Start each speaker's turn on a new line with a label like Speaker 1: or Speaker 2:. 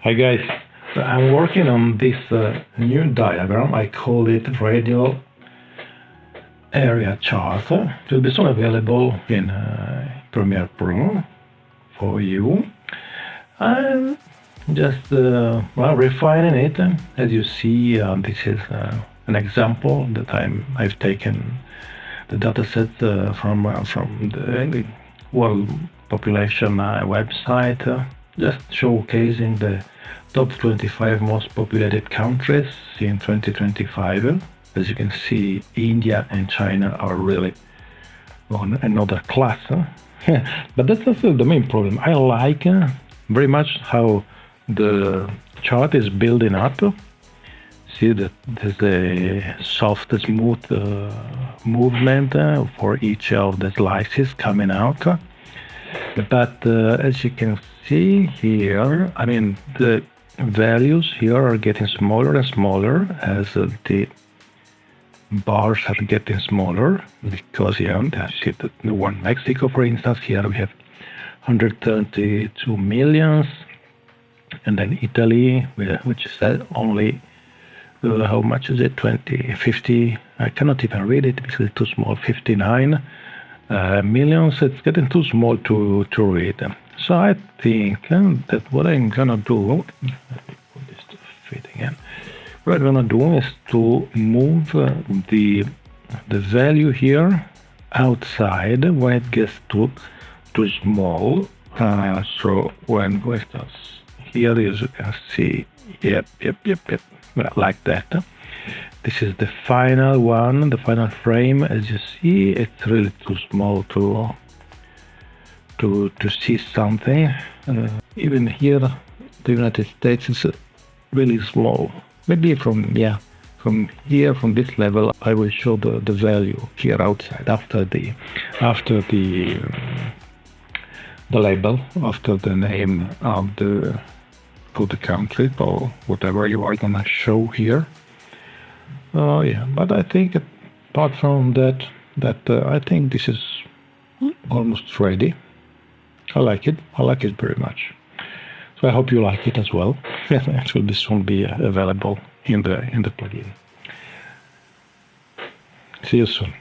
Speaker 1: Hi guys, I'm working on this new diagram. I call it radial area chart. It will be soon available in Premiere Pro for you. I'm just refining it. As you see, this is an example that I've taken the dataset from the World Population website, just showcasing the top 25 most populated countries in 2025. As you can see, India and China are really on another class. But that's not the main problem. I like very much how the chart is building up. See that there's a soft, smooth movement for each of the slices coming out. But as you can see here, I mean, the values here are getting smaller and smaller as the bars are getting smaller, because that's it. The one Mexico, for instance, here we have 132 millions, and then Italy, which is only how much is it? 50? I cannot even read it because it's too small. 59 millions. It's getting too small to read. So I think that what I'm gonna do, let me put this to fit again. What I'm gonna do is to move the value here outside when it gets too small. So when it starts here, as you can see, yep, like that. This is the final one, the final frame. As you see, it's really too small to see something. Even here, the United States is really small. Maybe from here, from this level, I will show the value here outside after the label, after the name of the country or whatever you are gonna show here. But I think apart from that, I think this is almost ready. I like it very much. So I hope you like it as well. Actually, this will be available in the plugin. See you soon.